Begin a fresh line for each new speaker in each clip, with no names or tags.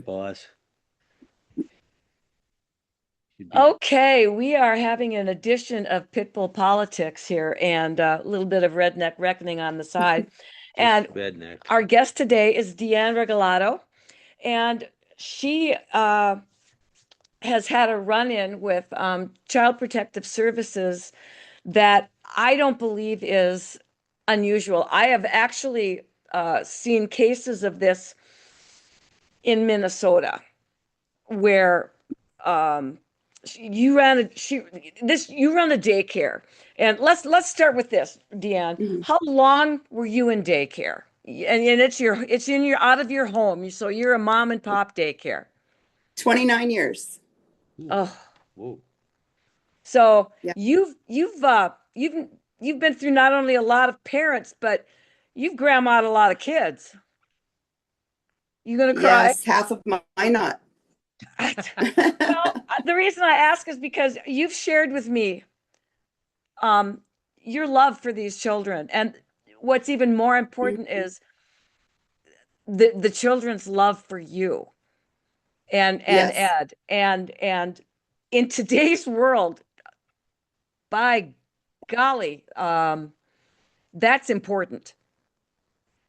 boss. Should be
Okay, we are having an edition of Pitbull Politics here and a little bit of redneck reckoning on the side.
just
And
redneck.
our guest today is Deanne Regalado, and she has had a run-in with Child Protective Services that I don't believe is unusual. I have actually seen cases of this in Minnesota where you ran you run a daycare, and let's start with this, Deanne.
Mhm.
How long were you in daycare? And it's in your out of your home, so you're a mom and pop daycare.
29 years. Ooh,
Oh,
whoa.
so
Yeah.
you've been through not only a lot of parents, but you've grandmaed a lot of kids. You gonna cry?
Yes, half of my not.
Well, the reason I ask is because you've shared with me um, your love for these children. And what's even more important is the children's love for you and
Yes.
Ed. And in today's world, by golly, that's important.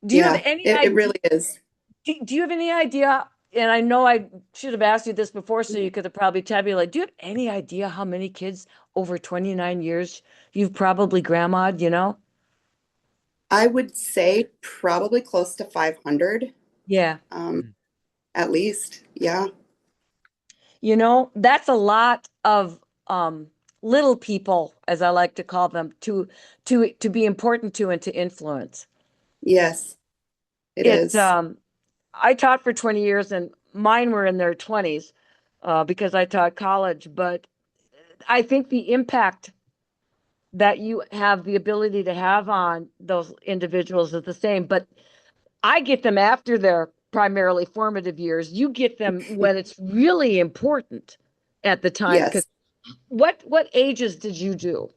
Do you have
Yeah,
any
it
idea?
really is.
Do you have any idea? And I know I should have asked you this before, so you could have probably tabulated. Do you have any idea how many kids over 29 years you've probably grandmaed, you know?
I would say probably close to 500,
Yeah.
um, at least. Yeah.
You know, that's a lot of little people, as I like to call them, to be important to and to influence.
Yes, it
It
is.
I taught for 20 years and mine were in their 20s because I taught college, but I think the impact that you have the ability to have on those individuals is the same, but I get them after their primarily formative years. You get them when it's really important at the time because
Yes.
what ages did you do?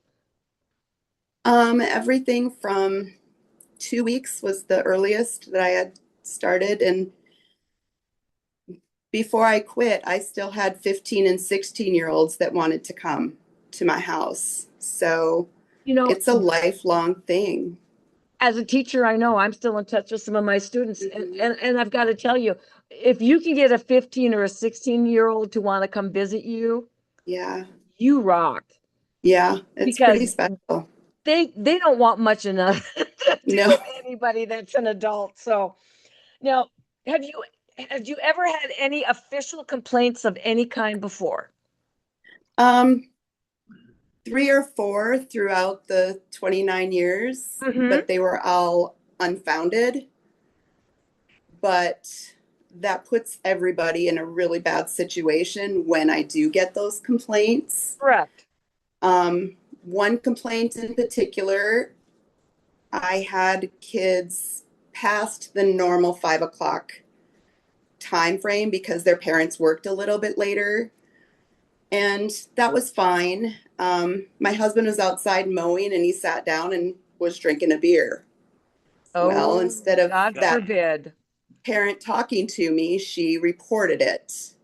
Everything from 2 weeks was the earliest that I had started, and before I quit, I still had 15 and 16-year-olds that wanted to come to my house. So
You know,
it's a lifelong thing.
as a teacher, I know I'm still in touch with some of my students,
Mhm.
and I've got to tell you, if you can get a 15 or a 16-year-old to want to come visit you,
Yeah.
you rock
Yeah. It's pretty
because
special.
they don't want much enough to do
No.
with anybody that's an adult. So now, have you have you ever had any official complaints of any kind before?
Um, 3 or 4 throughout the 29 years,
Mm-hmm.
but they were all unfounded. But that puts everybody in a really bad situation when I do get those complaints.
Correct.
One complaint in particular, I had kids past the normal 5 o'clock time frame because their parents worked a little bit later. And that was fine. My husband was outside mowing and he sat down and was drinking a beer. Well,
Oh,
instead of
God
that
forbid.
parent talking to me, she reported it.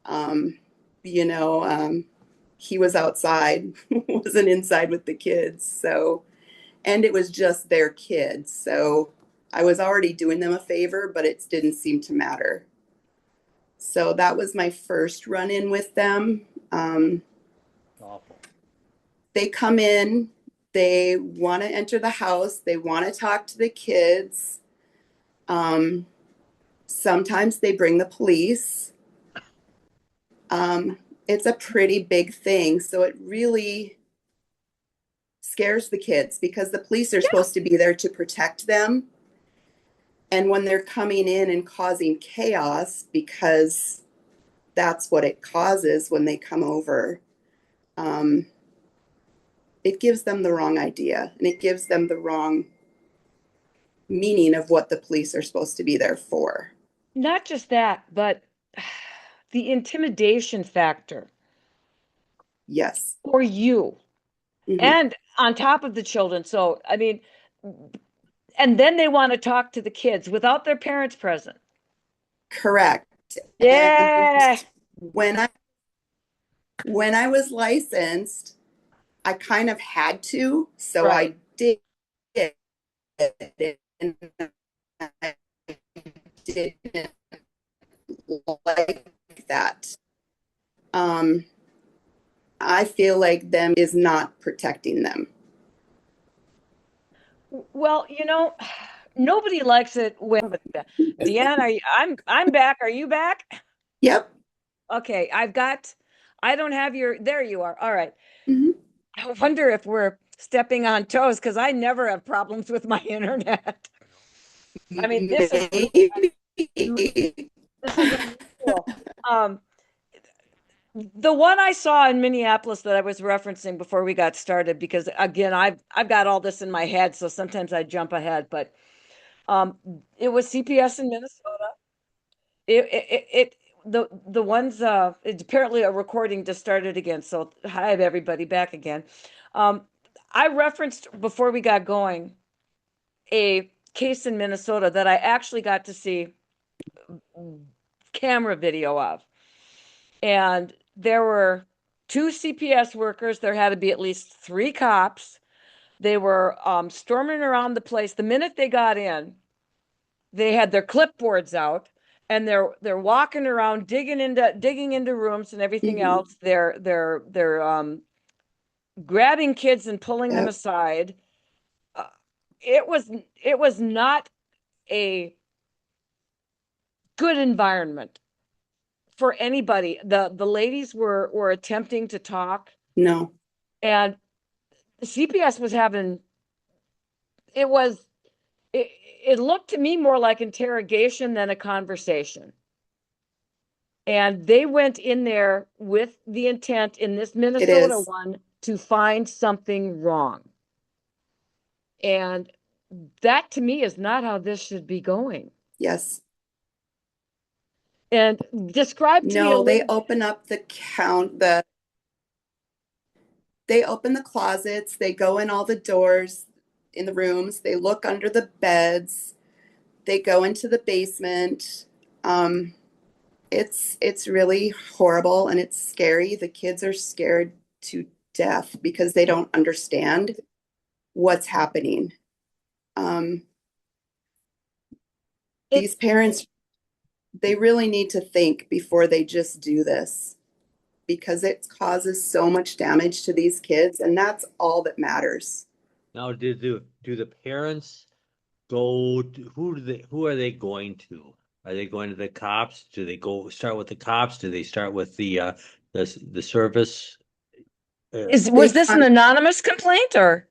Um, you know, he was outside, wasn't inside with the kids. So, and it was just their kids. So I was already doing them a favor, but it didn't seem to matter. So that was my first run in with them. Um, Awful. they come in, they want to enter the house, they want to talk to the kids. Um, Sometimes they bring the police. Um, it's a pretty big thing. So it really scares the kids because the police are
Yeah.
supposed to be there to protect them. And when they're coming in and causing chaos, because that's what it causes when they come over, um, it gives them the wrong idea and it gives them the wrong meaning of what the police are supposed to be there for.
Not just that, but the intimidation factor
Yes.
for you
Hmm.
and on top of the children. So, I mean, and then they want to talk to the kids without their parents present.
Correct. And
Yeah.
when I when I was licensed, I kind of had to, so
Right.
I did it, and I didn't like that. Um, I feel like them is not protecting them.
Well, nobody likes it when Deanne, I'm back. Are you back?
Yep.
Okay, I don't have your there you are. All right.
Mhm.
I wonder if we're stepping on toes because I never have problems with my internet. I mean, this is really
Maybe.
this is unusual. Um, the one I saw in Minneapolis that I was referencing before we got started, because again, I've got all this in my head, so sometimes I jump ahead, but um, it was CPS in Minnesota. It the ones it's apparently a recording just started again, so hi everybody back again. Um, I referenced before we got going a case in Minnesota that I actually got to see camera video of. And there were two CPS workers. There had to be at least three cops. They were storming around the place. The minute they got in, they had their clipboards out and they're walking around digging into rooms and everything
Mhm.
else. They're grabbing kids and pulling them
Yep.
aside. Uh, it was not a good environment for anybody. The ladies were attempting to talk,
No.
and CPS was having it was it, it looked to me more like interrogation than a conversation. And they went in there with the intent in this
It
Minnesota
is.
one to find something wrong. And that to me is not how this should be going.
Yes.
And describe to me a
No,
little
they open the closets, they go in all the doors in the rooms, they look under the beds, they go into the basement. Um, it's really horrible and it's scary. The kids are scared to death because they don't understand what's happening. Um,
it
these parents, they really need to think before they just do this because it causes so much damage to these kids, and that's all that matters.
Now, do the parents go to, who are they going to? Are they going to the cops? Do they go start with the cops? Do they start with the service?
is
They
was this an
con
anonymous complaint or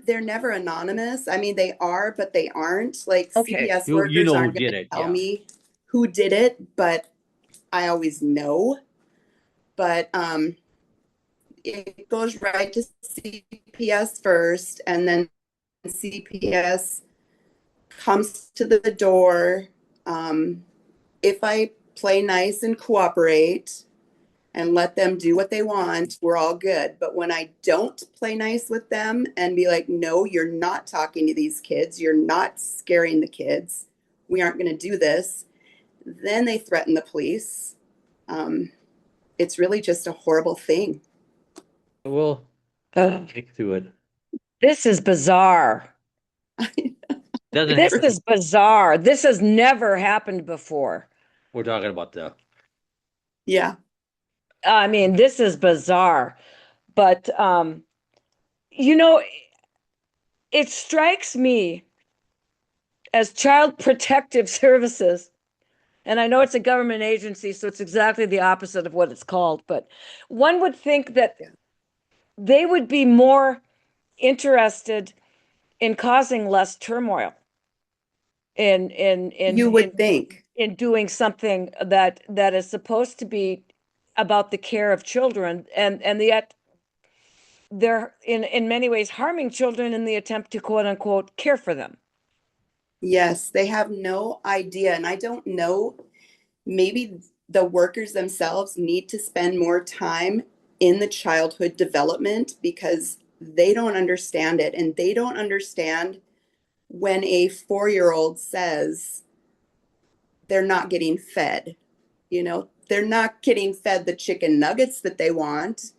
they're never anonymous. I mean, they are, but they aren't. Like
okay.
CPS
You
workers
know who
aren't going
did
to
it?
tell
Yeah.
me who did it, but I always know. But it goes right to CPS first, and then CPS comes to the door. If I play nice and cooperate and let them do what they want, we're all good. But when I don't play nice with them and be like, no, you're not talking to these kids, you're not scaring the kids, we aren't going to do this, then they threaten the police. Um, it's really just a horrible thing.
We'll
Ugh.
stick through it.
This is bizarre.
Doesn't
This
happen.
Really,
is bizarre. This has never happened before.
We're talking about the
yeah,
I mean, this is bizarre. But you know, it strikes me as child protective services, and I know it's a government agency, so it's exactly the opposite of what it's called, but one would think that
yeah.
they would be more interested in causing less turmoil in in in
You
in
would think.
in doing something that is supposed to be about the care of children, and yet they're in many ways harming children in the attempt to quote unquote care for them.
Yes, they have no idea. And I don't know, maybe the workers themselves need to spend more time in the childhood development because they don't understand it. And they don't understand when a 4-year-old says, they're not getting fed. They're not getting fed the chicken nuggets that they want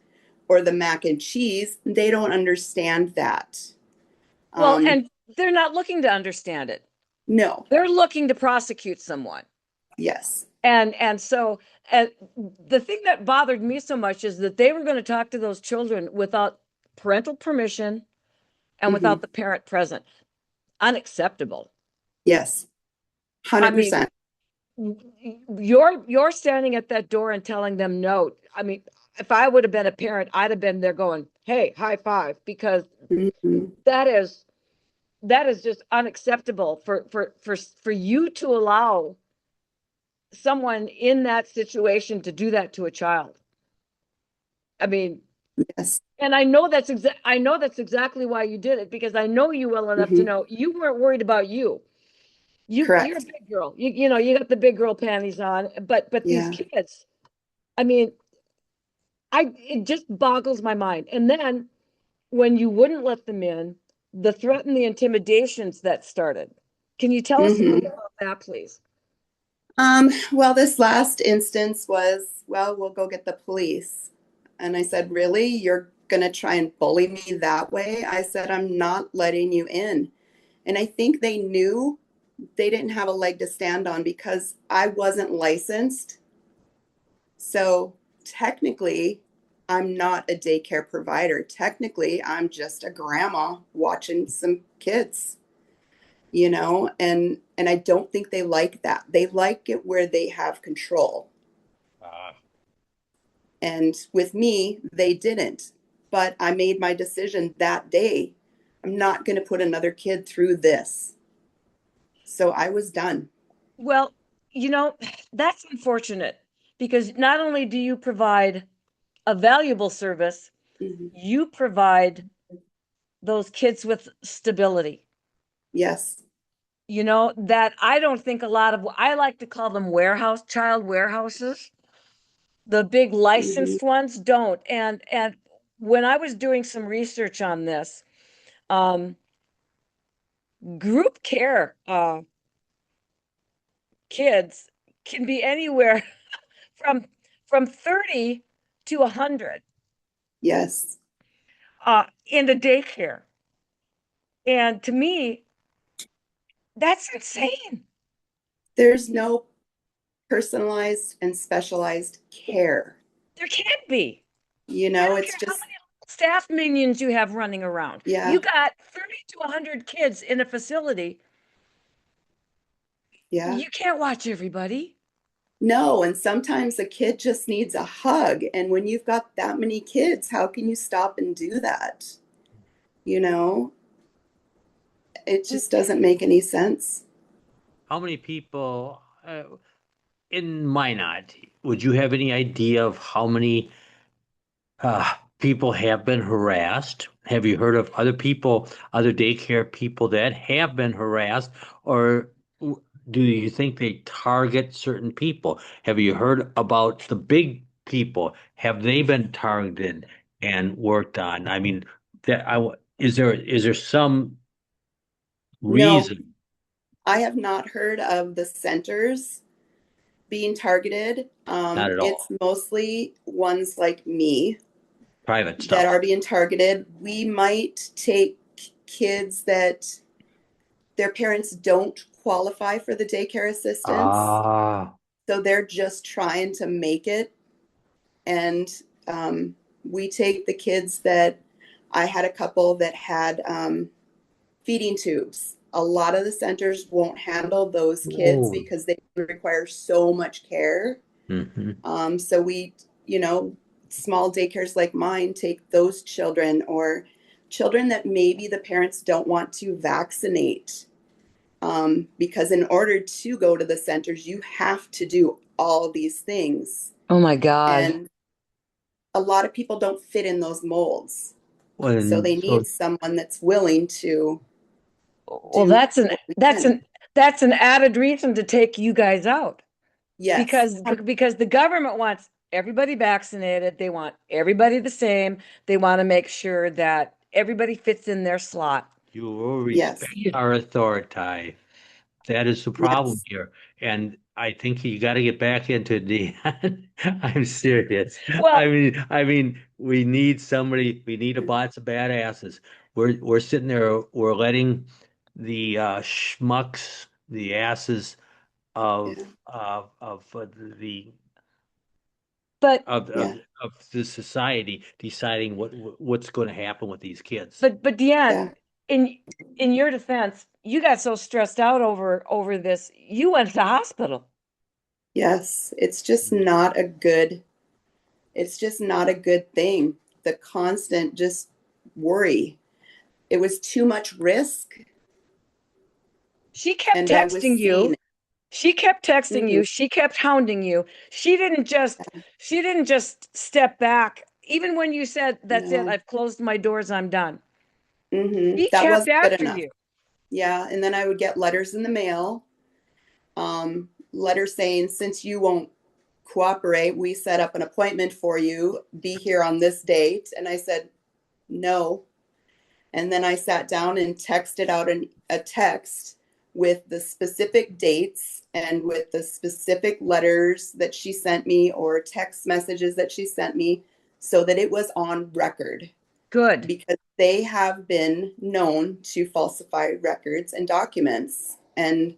or the mac and cheese. They don't understand that.
Well,
Um,
and they're not looking to understand it.
no,
They're looking to prosecute someone.
yes.
And so and the thing that bothered me so much is that they were going to talk to those children without parental permission and
Hmm.
without the parent present. Unacceptable.
Yes,
I mean,
100%.
you're standing at that door and telling them no. I mean, if I would have been a parent, I'd have been there going, "Hey, high five," because
Hmm.
that is that is just unacceptable for you to allow someone in that situation to do that to a child. I mean,
Yes.
and I know that's exactly why you did it because I know you well enough to
Hmm.
know you weren't worried about you. You're a
Correct.
big girl. You know, you got the big girl panties on, but these
Yeah.
kids, I mean, I it just boggles my mind. And then when you wouldn't let them in, the threat and the intimidations that started. Can you tell us a little
Hmm.
about that, please?
Well, this last instance was, well, we'll go get the police. And I said, really? You're going to try and bully me that way? I said, I'm not letting you in. And I think they knew they didn't have a leg to stand on because I wasn't licensed. So technically, I'm not a daycare provider. Technically, I'm just a grandma watching some kids, and I don't think they like that. They like it where they have control.
Ah.
And with me, they didn't. But I made my decision that day. I'm not going to put another kid through this. So I was done.
Well, you know, that's unfortunate because not only do you provide a valuable service,
Mhm.
you provide those kids with stability.
Yes.
You know, that I don't think a lot of, I like to call them child warehouses. The big
Hmm.
licensed ones don't. And when I was doing some research on this, um, group care kids can be anywhere from from 30 to 100
Yes.
in the daycare. And to me, that's insane.
There's no personalized and specialized care.
There can't be. I don't
It's
care how
just,
many staff minions you have running around. You
yeah,
got 30 to 100 kids in a facility.
yeah.
You can't watch everybody.
No, and sometimes a kid just needs a hug. And when you've got that many kids, how can you stop and do that? You know, it just doesn't make any sense.
How many people in Minot, would you have any idea of how many people have been harassed? Have you heard of other people, other daycare people that have been harassed, or do you think they target certain people? Have you heard about the big people? Have they been targeted and worked on? I mean, is there some
No,
reason?
I have not heard of the centers being targeted.
Not at
It's
all.
mostly ones like me
Private
that
stuff.
are being targeted. We might take kids that their parents don't qualify for the daycare assistance.
Ah,
So they're just trying to make it. And we take the kids that I had a couple that had feeding tubes. A lot of the centers won't handle those kids
oh,
because they require so much care.
hmm.
So we, you know, small daycares like mine take those children or children that maybe the parents don't want to vaccinate. Because in order to go to the centers, you have to do all these things.
Oh my God.
And a lot of people don't fit in those molds. So
And
they
so,
need someone that's willing to
Well,
do what we can.
that's an added reason to take you guys out
Yes.
because the government wants everybody vaccinated. They want everybody the same. They want to make sure that everybody fits in their slot.
you will
Yes.
respect our authority. That is the problem
Yes.
here. And I think you got to get back into the. I'm serious.
Well,
We need somebody. We need a bunch of badasses. We're sitting there. We're letting the schmucks, the asses of
Yeah.
the
but
of
Yeah.
of of the society deciding what's going to happen with these kids.
but Deanne,
Yeah.
in in your defense, you got so stressed out over this, you went to hospital.
Yes. It's just not a good thing. The constant just worry. It was too much risk,
She kept
and I was
texting
seeing
you.
it.
She kept texting
Mhm.
you. She kept hounding you. She didn't just step back. Even when you said, "That's it,
No.
I've closed my doors, I'm done." She
That
kept
wasn't good
after
enough.
you.
Yeah. And then I would get letters in the mail, letters saying, since you won't cooperate, we set up an appointment for you. Be here on this date. And I said, no. And then I sat down and texted out a text with the specific dates and with the specific letters that she sent me or text messages that she sent me so that it was on record,
Good.
because they have been known to falsify records and documents. And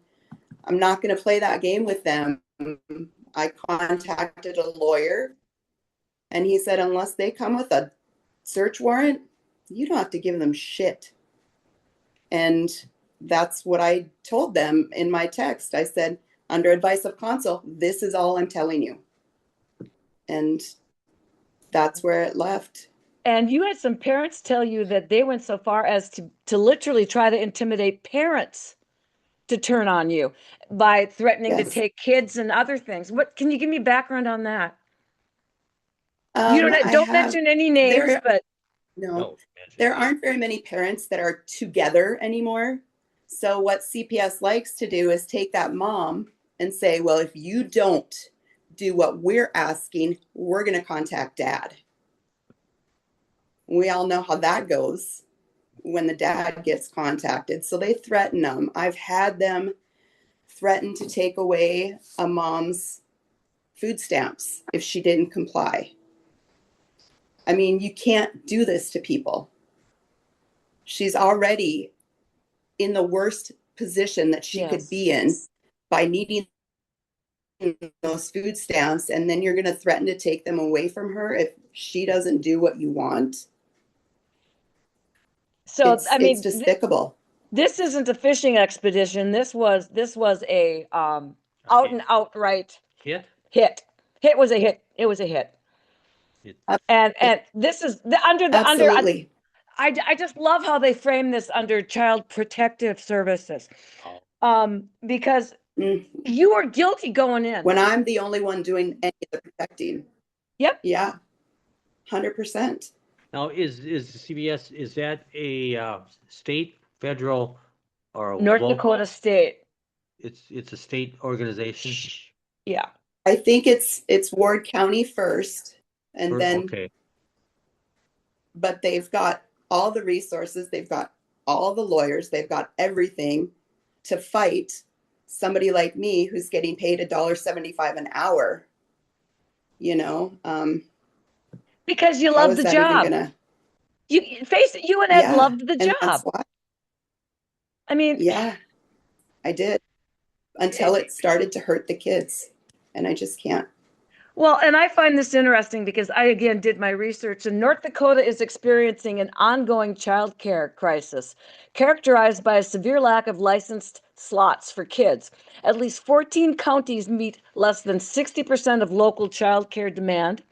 I'm not going to play that game with them. I contacted a lawyer and he said, unless they come with a search warrant, you don't have to give them shit. And that's what I told them in my text. I said, under advice of counsel, this is all I'm telling you. And that's where it left.
And you had some parents tell you that they went so far as to literally try to intimidate parents to turn on you by threatening to
Yes.
take kids and other things. What can you give me background on that? You
I
don't
have,
mention any names,
there,
but
no,
No, imagine
there
me.
aren't very many parents that are together anymore. So what CPS likes to do is take that mom and say, well, if you don't do what we're asking, we're going to contact dad. We all know how that goes when the dad gets contacted. So they threaten them. I've had them threaten to take away a mom's food stamps if she didn't comply. I mean, you can't do this to people. She's already in the worst position that she could
yes.
be in by needing those food stamps, and then you're going to threaten to take them away from her if she doesn't do what you want.
So I
It's
mean,
despicable.
this isn't a fishing expedition. This was a out
Okay.
and outright
Hit.
hit. Hit was a hit. It was a hit.
It,
And this is the under the under.
Absolutely.
I just love how they frame this under child protective services,
oh,
because
Mm.
you are guilty going in.
When I'm the only one doing any of the protecting.
Yep.
Yeah, 100%.
now is the CBS, is that a state, federal, or
North Dakota
local?
State.
It's a state organization.
Yeah.
I think it's Ward County first, and then,
Okay.
but they've got all the resources, they've got all the lawyers, they've got everything to fight somebody like me who's getting paid $1.75 an hour. You know,
Because you
how
love
is
the
that even
job.
gonna?
You face it, you and Ed
Yeah,
loved the
and that's
job.
why.
I mean,
Yeah, I did, until it started to hurt the kids, and I just can't.
well, and I find this interesting because I again did my research, and North Dakota is experiencing an ongoing child care crisis characterized by a severe lack of licensed slots for kids. At least 14 counties meet less than 60% of local child care demand,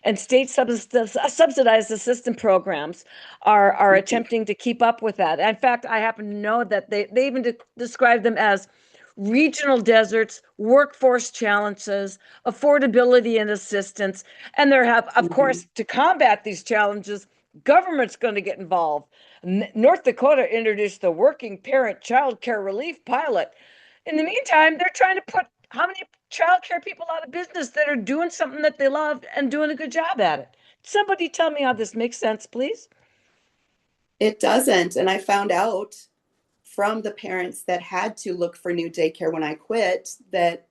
and state subsidized assistance programs are
Mhm.
attempting to keep up with that. In fact, I happen to know that they even describe them as regional deserts, workforce challenges, affordability and assistance. And there have, of
Mhm.
course, to combat these challenges, government's going to get involved. North Dakota introduced the Working Parent Child Care Relief Pilot. In the meantime, they're trying to put how many child care people out of business that are doing something that they love and doing a good job at it. Somebody tell me how this makes sense, please.
It doesn't, and I found out from the parents that had to look for new daycare when I quit that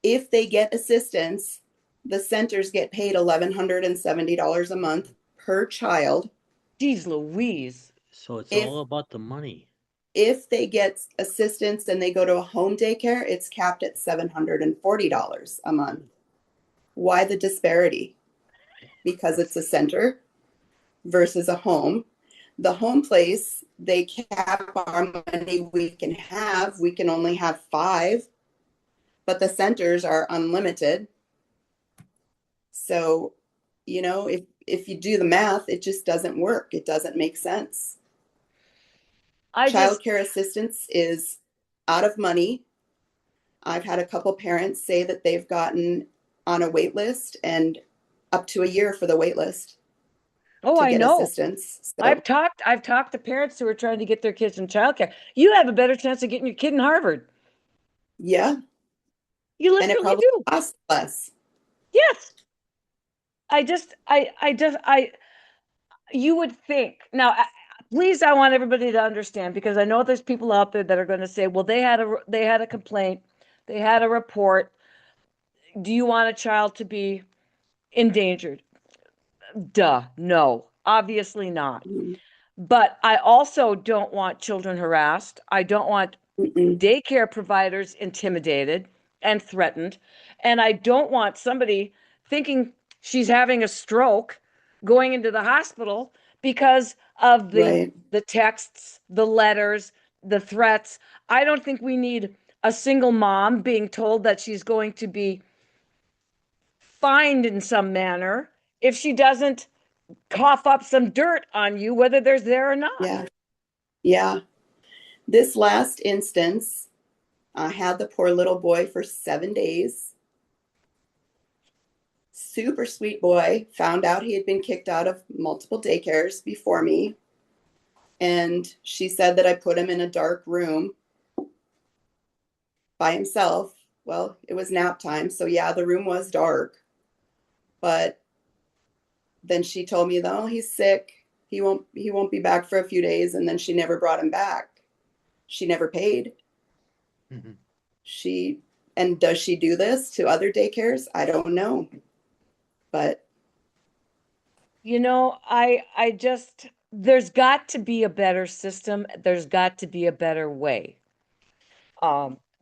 if they get assistance, the centers get paid $1,170 a month per child.
Geez Louise.
So it's
If
all about the money.
if they get assistance and they go to a home daycare, it's capped at $740 a month. Why the disparity? Because it's a center versus a home. The home place, they cap our money we can have. We can only have 5, but the centers are unlimited. So, if you do the math, it just doesn't work. It doesn't make sense. Child care assistance is out of money. I've had a couple parents say that they've gotten on a wait list and up to a year for the wait list
Oh,
to
I
get
know.
assistance.
I've
So,
talked to parents who are trying to get their kids in childcare. You have a better chance of getting your kid in Harvard.
yeah,
You
and it
literally
probably
do.
costs less.
Yes. You would think. Now, please, I want everybody to understand because I know there's people out there that are going to say, well, they had a complaint, they had a report. Do you want a child to be endangered? Duh, no, obviously not.
Mm-mm.
But I also don't want children harassed. I don't want
Mm-mm.
daycare providers intimidated and threatened. And I don't want somebody thinking she's having a stroke going into the hospital because of
Right.
the texts, the letters, the threats. I don't think we need a single mom being told that she's going to be fined in some manner if she doesn't cough up some dirt on you, whether there's there or not.
Yeah. Yeah. This last instance, I had the poor little boy for 7 days. Super sweet boy. Found out he had been kicked out of multiple daycares before me. And she said that I put him in a dark room by himself. Well, it was nap time. So, yeah, the room was dark. But then she told me, though, he's sick. He won't be back for a few days. And then she never brought him back. She never paid.
Mm-hmm.
And does she do this to other daycares? I don't know. But
I just, there's got to be a better system. There's got to be a better way.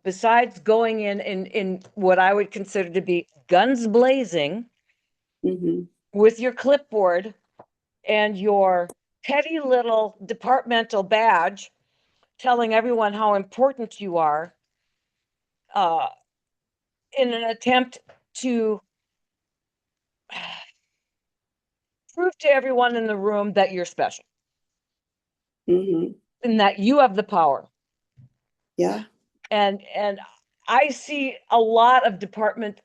Besides going in what I would consider to be guns blazing
mhm,
with your clipboard and your petty little departmental badge telling everyone how important you are, uh, in an attempt to prove to everyone in the room that you're special
mhm,
and that you have the power.
yeah,
And I see a lot of department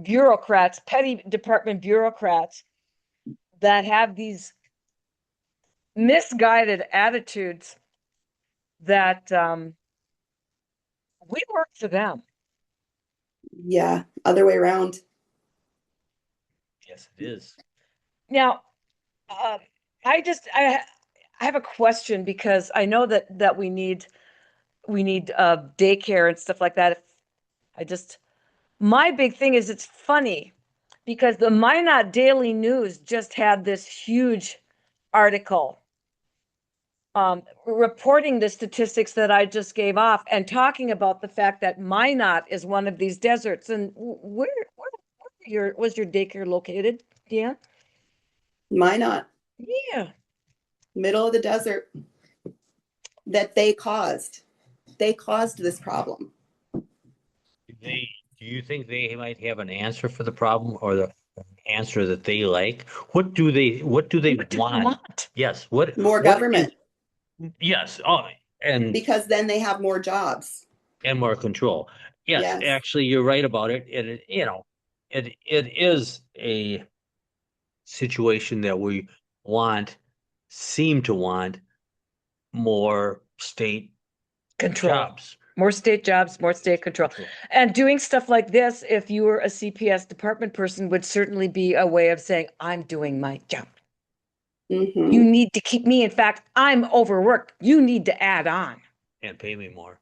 bureaucrats, petty department bureaucrats that have these misguided attitudes that we work for them.
yeah. Other way around.
Yes, it is.
Now, uh, I have a question because I know that we need daycare and stuff like that. I just My big thing is it's funny because the Minot Daily News just had this huge article reporting the statistics that I just gave off and talking about the fact that Minot is one of these deserts. And was your daycare located, Dan?
Minot,
Yeah.
middle of the desert that they caused. They caused this problem.
Do you think they might have an answer for the problem or the answer that they like? What do they
What do we
want?
want?
Yes, what
More
what is
government
yes, oh, and
because then they have more jobs.
more control. Yes,
Yes.
actually you're right about it. It is a situation that we want, seem to want more state
Control.
jobs.
More state jobs, more state control. And doing stuff like this, if you were a CPS department person, would certainly be a way of saying, I'm doing my job. You
Mm-hmm.
need to keep me. In fact, I'm overworked. You need to add on.
And pay me more.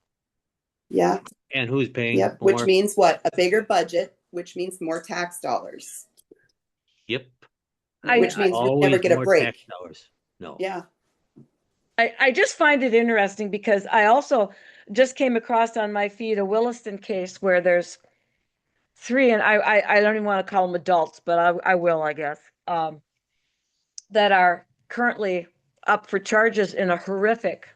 Yeah.
And who's paying
Yep. Which
more?
means what? A bigger budget, which means more tax dollars,
Yep.
which
I
means we never
Always
get a
more tax
break.
dollars. No.
Yeah.
I just find it interesting because I also just came across on my feed a Williston case where there's three, and I don't even want to call them adults, but I will, I guess, that are currently up for charges in a horrific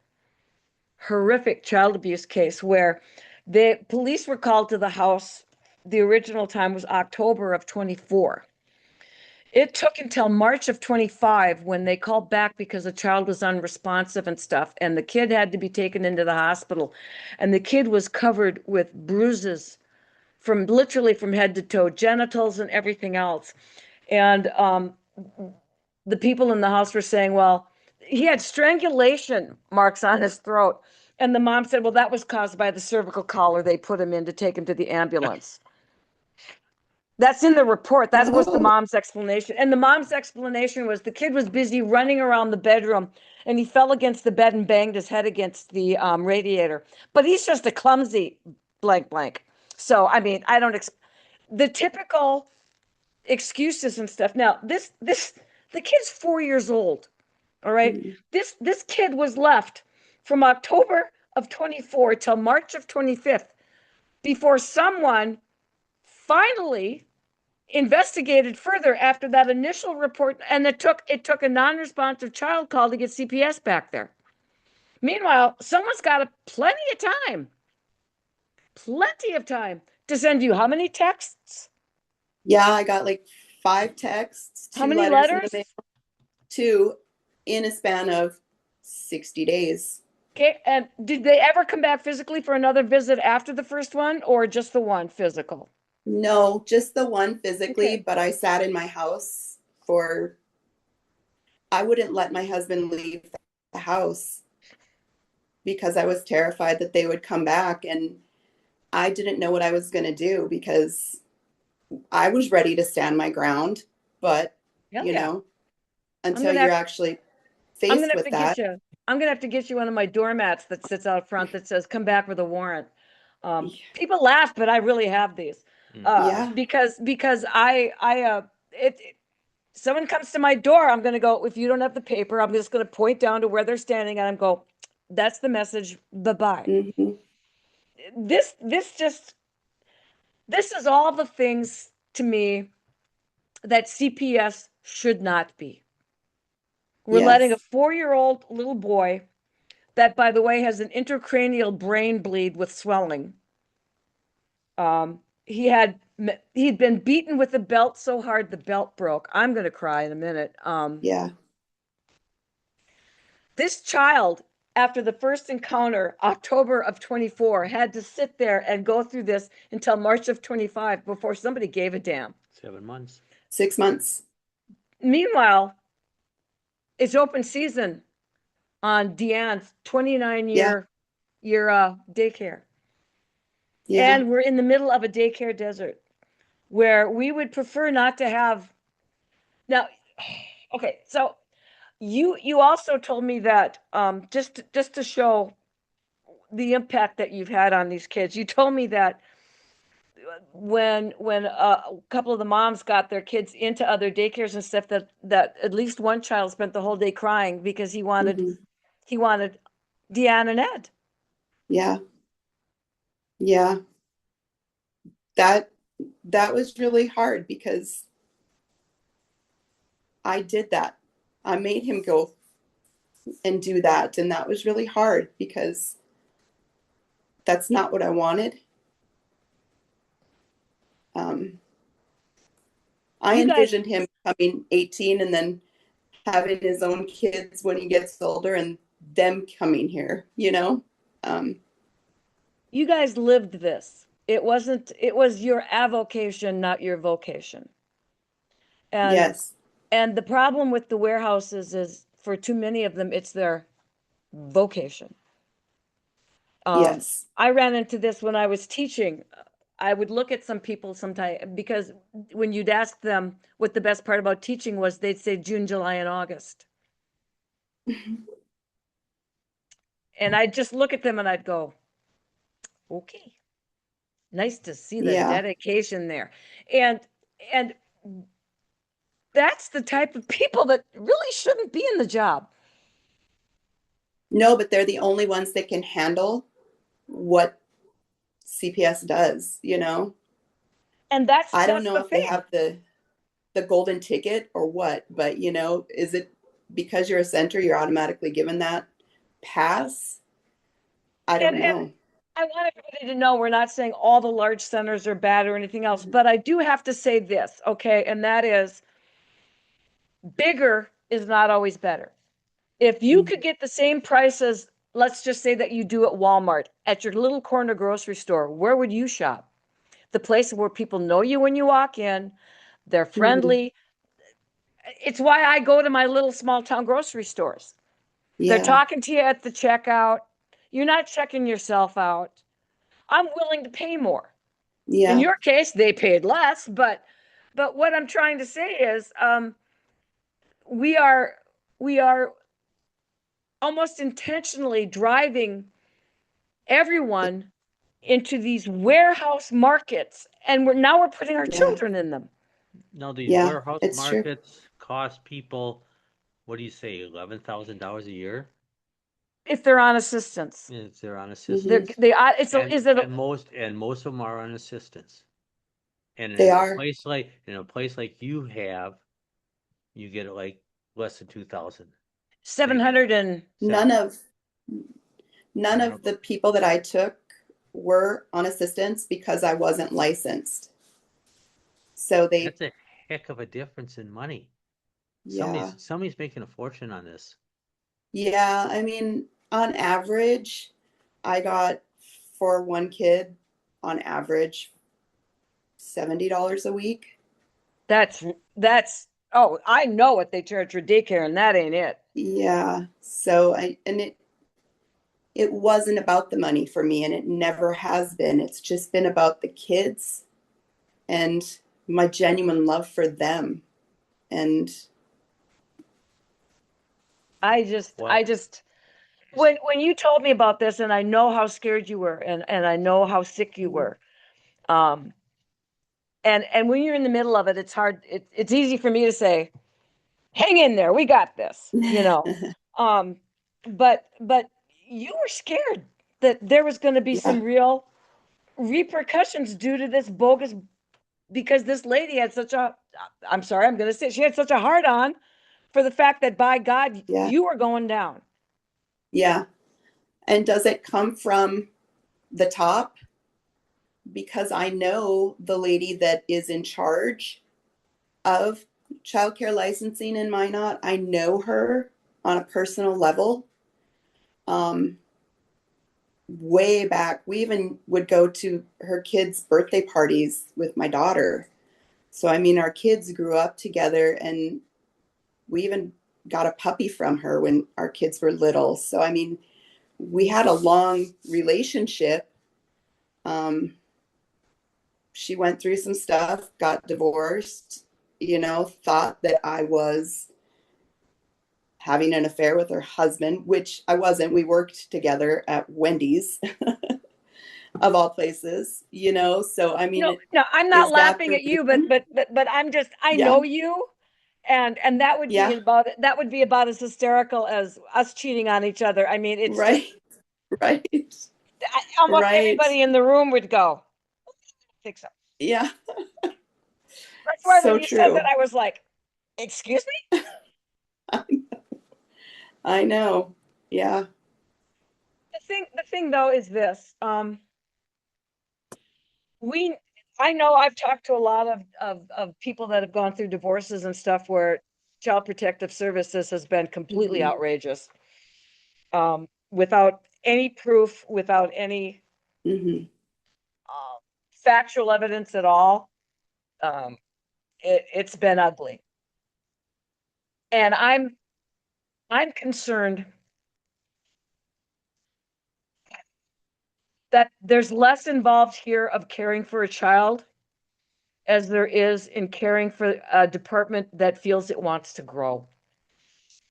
child abuse case where the police were called to the house. The original time was October of 24. It took until March of 25 when they called back because the child was unresponsive and stuff, and the kid had to be taken into the hospital. And the kid was covered with bruises from literally from head to toe, genitals and everything else. And the people in the house were saying, well, he had strangulation marks on his throat. And the mom said, well, that was caused by the cervical collar they put him in to take him to the ambulance. That's in the report. That was the
Oh.
mom's explanation. And the mom's explanation was the kid was busy running around the bedroom and he fell against the bed and banged his head against the radiator. But he's just a clumsy blank blank. So, I mean, I don't, the typical excuses and stuff. Now, the kid's 4 years old. All right.
Mm.
This kid was left from October of 24 till March of 25th before someone finally investigated further after that initial report, and it took a non-responsive child call to get CPS back there. Meanwhile, someone's got plenty of time to send you how many texts,
Yeah, I got like 5 texts,
how
two
many
letters in the
letters.
mail, two in a span of 60 days.
Okay, and did they ever come back physically for another visit after the first one, or just the one physical?
No, just the one physically,
Okay.
but I sat in my house for, I wouldn't let my husband leave the house because I was terrified that they would come back, and I didn't know what I was going to do because I was ready to stand my ground, but
Hell
you
yeah.
know,
I'm
until
gonna
you're
have
actually
I'm gonna
faced
have
with
to get
that.
you. I'm gonna have to get you one of my doormats that sits out front that says "Come back with a warrant." People laugh, but I really have these
Mhm.
Yeah.
because someone comes to my door, I'm gonna go. If you don't have the paper, I'm just gonna point down to where they're standing, and I'm go. That's the message. Bye bye.
Hmm.
This is all the things to me that CPS should not be. We're letting a
Yes.
4-year-old little boy that, by the way, has an intracranial brain bleed with swelling. He had he'd been beaten with a belt so hard the belt broke. I'm gonna cry in a minute.
Yeah.
This child, after the first encounter, October of 24, had to sit there and go through this until March of 25 before somebody gave a damn.
7 months.
6 months.
Meanwhile, it's open season on Deanne's 29
Yeah.
year daycare.
Yeah.
And we're in the middle of a daycare desert where we would prefer not to have. Now, okay, so you also told me that just to show the impact that you've had on these kids, you told me that when a couple of the moms got their kids into other daycares and stuff, that at least one child spent the whole day crying because
Hmm.
he wanted Deanne and Ed.
Yeah. Yeah. That that was really hard because I did that. I made him go and do that, and that was really hard because that's not what I wanted. Um, I
You guys
envisioned him becoming 18 and then having his own kids when he gets older and them coming here, you know? Um,
you guys lived this. It was your avocation, not your vocation. And
yes.
and the problem with the warehouses is for too many of them, it's their vocation.
Yes.
I ran into this when I was teaching. I would look at some people sometimes because when you'd ask them what the best part about teaching was, they'd say June, July, and August. And I'd just look at them and I'd go, okay, nice to see the
Yeah.
dedication there. And and that's the type of people that really shouldn't be in the job.
No, but they're the only ones that can handle what CPS does, you know?
And that's
I don't
that's
know
the
if they
thing.
have the golden ticket or what, but you know, is it because you're a center, you're automatically given that pass? I don't
And
know.
I want everybody to know we're not saying all the large centers are bad or anything else, but I do have to say this, okay? And that is bigger is not always better. If you could get the same price as, let's just say that you do at Walmart, at your little corner grocery store, where would you shop? The place where people know you when you walk in, they're
Mm-hmm.
friendly. It's why I go to my little small town grocery stores. They're
Yeah,
talking to you at the checkout. You're not checking yourself out. I'm willing to pay more. In
yeah,
your case, they paid less, but what I'm trying to say is we are we are almost intentionally driving everyone into these warehouse markets, and we're putting our
yeah,
children in them.
Now these
yeah.
warehouse
It's true.
markets cost people, what do you say, $11,000 a year
If they're on assistance,
if they're on
Hmm.
assistance?
they it's a,
And
is it a,
most of them are on assistance. And
They are.
in a place like you have, you get it like less than 2,000. They get
700 and
None
seven.
of none
I don't
of
know.
the people that I took were on assistance because I wasn't licensed. So they,
That's a heck of a difference in money.
yeah,
Somebody's making a fortune on this.
yeah. I mean, on average, I got for one kid, on average, $70 a week.
that's that's oh, I know what they charge for daycare, and that ain't it.
Yeah. So it wasn't about the money for me, and it never has been. It's just been about the kids and my genuine love for them. And
I
Well,
just when you told me about this, and I know how scared you were, and I know how sick you were, um, and when you're in the middle of it, it's hard. It's easy for me to say, "Hang in there, we got this," you know. Um, but you were scared that there was going to be
yeah,
some real repercussions due to this bogus because this lady had such a I'm sorry, I'm going to say she had such a hard on for the fact that by God
yeah,
you were going down.
yeah. And does it come from the top? Because I know the lady that is in charge of childcare licensing in Minot. I know her on a personal level. Um, Way back, we even would go to her kids' birthday parties with my daughter. So, I mean, our kids grew up together, and we even got a puppy from her when our kids were little. So, I mean, we had a long relationship. Um, she went through some stuff, got divorced, you know, thought that I was having an affair with her husband, which I wasn't. We worked together at Wendy's, of all places, you know. So, I
No,
mean,
no, I'm not
is that
laughing
the
at you,
reason?
but I'm just I
Yeah,
know you, and
yeah,
that would be about as hysterical as us cheating on each other. I mean, it's just
right, right,
almost
right.
everybody in the room would go, I think so.
Yeah,
That's why when
so
you said that,
true.
I was like, excuse me?
I know. Yeah.
The thing though is this. We I know I've talked to a lot of people that have gone through divorces and stuff where child protective services has been completely
Hmm.
outrageous. Without any proof, without any
Hmm.
um, factual evidence at all. Um, it's been ugly, and I'm concerned that there's less involved here of caring for a child as there is in caring for a department that feels it wants to grow.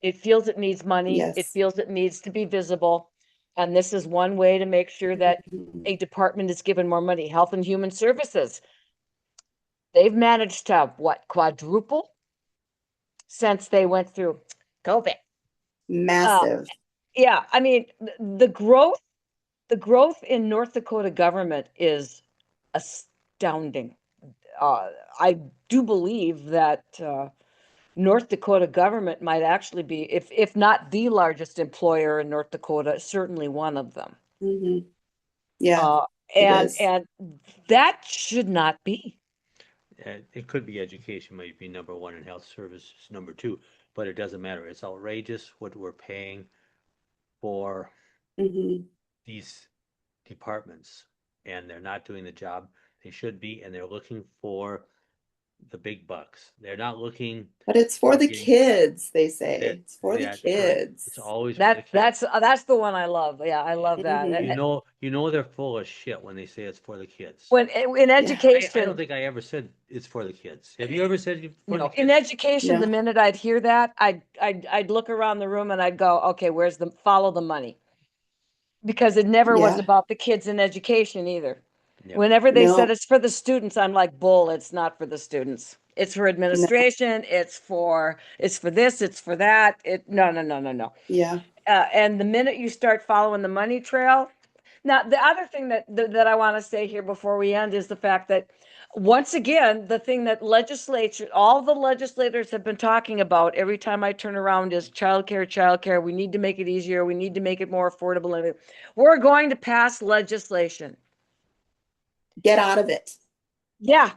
It feels it needs money. It
Yes.
feels it needs to be visible. And this is one way to make sure that
Mhm.
a department is given more money. Health and Human Services, they've managed to what, quadruple since they went through COVID. Uh,
Massive.
yeah, I mean, the growth in North Dakota government is astounding. I do believe that North Dakota government might actually be, if not the largest employer in North Dakota, certainly one of them.
Hmm. Yeah,
Uh,
it is.
and that should not be.
It could be education might be number one and health services number two, but it doesn't matter. It's outrageous what we're paying for
Hmm.
these departments, and they're not doing the job they should be, and they're looking for the big bucks. They're not looking
But it's for
at
the
getting
kids, they
that.
say. It's for the
That's correct. It's
kids.
always for the
That
kids.
that's the one I love. Yeah, I love that.
Hmm.
You know they're full of shit when they say it's for the kids.
When in
Yeah.
I don't
education,
think I ever said it's for the kids. Have you ever said it's for the
no, in
kids?
education, the
No.
minute I'd hear that, I'd look around the room and I'd go, okay, where's the follow the money? Because it never was
Yeah.
about the kids in education either.
Never.
Whenever they said
No.
it's for the students, I'm like, bull, it's not for the students. It's for
No.
administration, it's for this, it's for that. It no, no, no, no, no.
Yeah.
And the minute you start following the money trail, now the other thing that I want to say here before we end is the fact that once again, the thing that all the legislators have been talking about every time I turn around is childcare, childcare. We need to make it easier. We need to make it more affordable. And we're going to pass legislation.
Get out of it.
Yeah,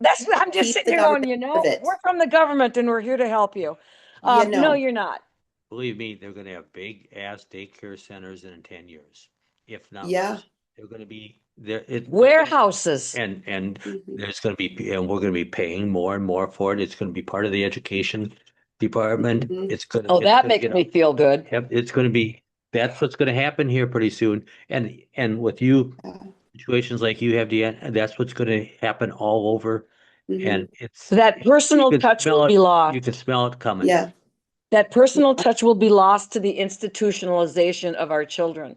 that's what I'm just
Keep
sitting
the
here going,
government out of
we're
it.
from the government and we're here to help you.
You
No,
know.
you're not.
Believe me, they're going to have big ass daycare centers in 10 years, if not
Yeah.
less. They're going to be there. It
Warehouses.
and
Hmm.
there's going to be and we're going to be paying more and more for it. It's going to be part of the education department.
Hmm.
Oh,
It's
that
going to
makes
get
me
up.
feel good.
Yep, it's going to be that's what's going to happen here pretty soon. And with you
Yeah.
situations like you have, Deanne, that's what's going to happen all over.
Hmm.
And it's
That
you
personal
can
touch will
smell it.
be
You can
lost.
smell it coming.
Yeah.
That personal touch will be lost to the institutionalization of our children,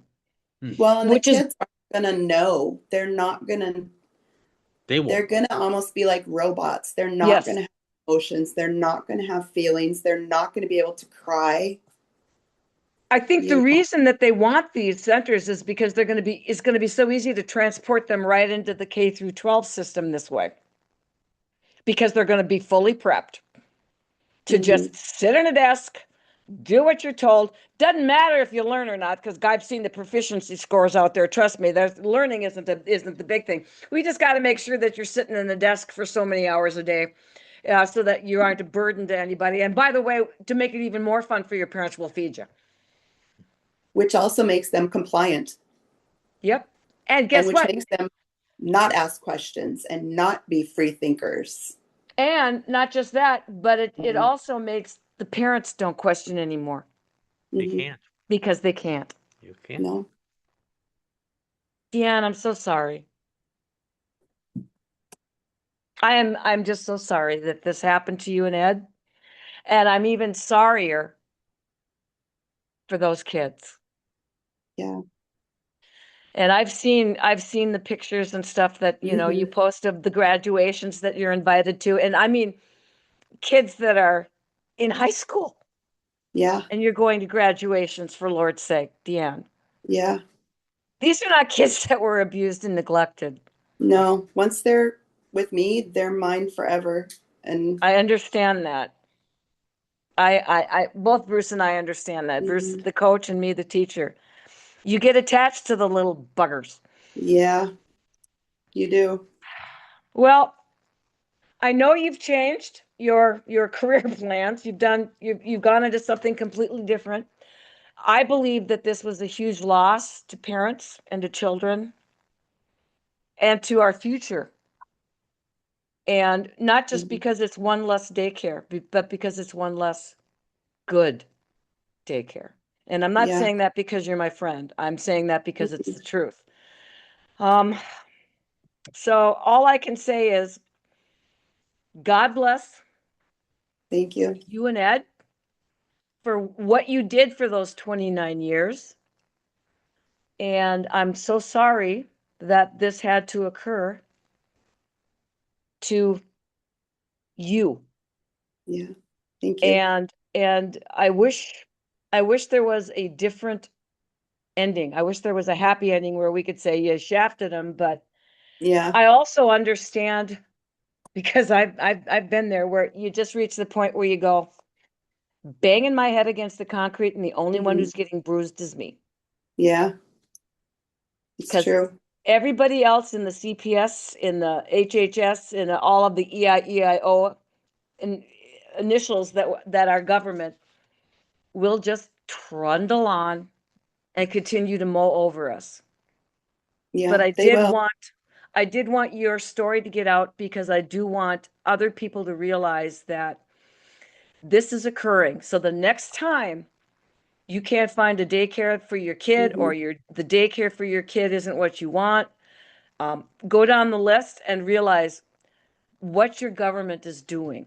Hmm.
Well, and the
which is
kids aren't gonna know.
They
They're
won't know.
gonna almost be like robots. They're not
yes.
gonna have emotions. They're not gonna have feelings. They're not gonna be able to cry.
I think the
You know.
reason that they want these centers is because it's going to be so easy to transport them right into the K through 12 system this way because they're going to be fully prepped to
Hmm.
just sit in a desk, do what you're told. Doesn't matter if you learn or not, because I've seen the proficiency scores out there. Trust me, there's learning isn't the big thing. We just got to make sure that you're sitting in the desk for so many hours a day, so that you aren't a burden to anybody. And by the way, to make it even more fun for your parents, we'll feed you.
Which also makes them compliant,
Yep. And
and
guess
which
what?
makes them not ask questions and not be free thinkers.
And not just that, but it
Hmm.
also makes the parents don't question anymore
They
Hmm.
can't.
because they can't.
You can't.
No.
Deanne, I'm so sorry. I'm just so sorry that this happened to you and Ed. And I'm even sorrier for those kids.
Yeah.
And I've seen the pictures and stuff that, you
Hmm.
post of the graduations that you're invited to. And I mean kids that are in high school
Yeah.
and you're going to graduations for Lord's sake, Deanne.
Yeah.
These are not kids that were abused and neglected.
No. Once they're with me, they're mine forever. And
I understand that. Both Bruce and I understand that. Bruce,
hmm,
the coach, and me, the teacher. You get attached to the little buggers.
yeah, you do.
Well, I know you've changed your career plans. You've gone into something completely different. I believe that this was a huge loss to parents and to children and to our future. And not just
Mhm.
because it's one less daycare, but because it's one less good daycare. And I'm not
Yeah.
saying that because you're my friend. I'm saying that because it's
Mhm.
the truth. Um, so all I can say is God bless
Thank you.
you and Ed for what you did for those 29 years. And I'm so sorry that this had to occur to you.
Yeah. Thank you.
And I wish there was a different ending. I wish there was a happy ending where we could say you shafted him, but
Yeah.
I also understand because I've been there where you just reach the point where you go banging my head against the concrete and the only one
Hmm.
who's getting bruised is me.
Yeah. It's
Because
true.
everybody else in the CPS, in the HHS, in all of the EIEIO and initials that are government will just trundle on and continue to mow over us. But
Yeah, they will.
I did want your story to get out because I do want other people to realize that this is occurring. So the next time you can't find a daycare for your kid
Hmm.
or the daycare for your kid isn't what you want, go down the list and realize what your government is doing.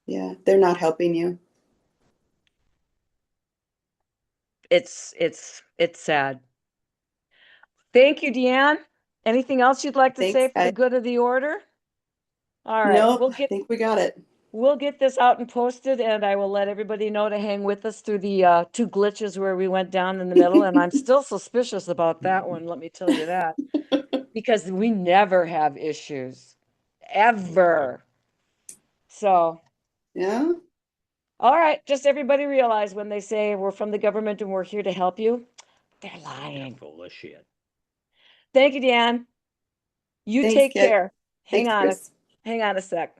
Yeah, they're not helping you.
It's sad. Thank you, Deanne. Anything else you'd like to say
Thanks,
for the
guys.
good of the order? All right,
Nope, I think we got it.
we'll get this out and posted, and I will let everybody know to hang with us through the two glitches where we went down in the middle. And I'm still suspicious about that one, let me tell you that, because we never have issues, ever. So,
Yeah,
all right, just everybody realize when they say we're from the government and we're here to help you, they're lying.
Full of shit.
Thank you, Deanne. You
thanks,
take
Kit.
care.
Thanks, Chris.
Hang on a sec.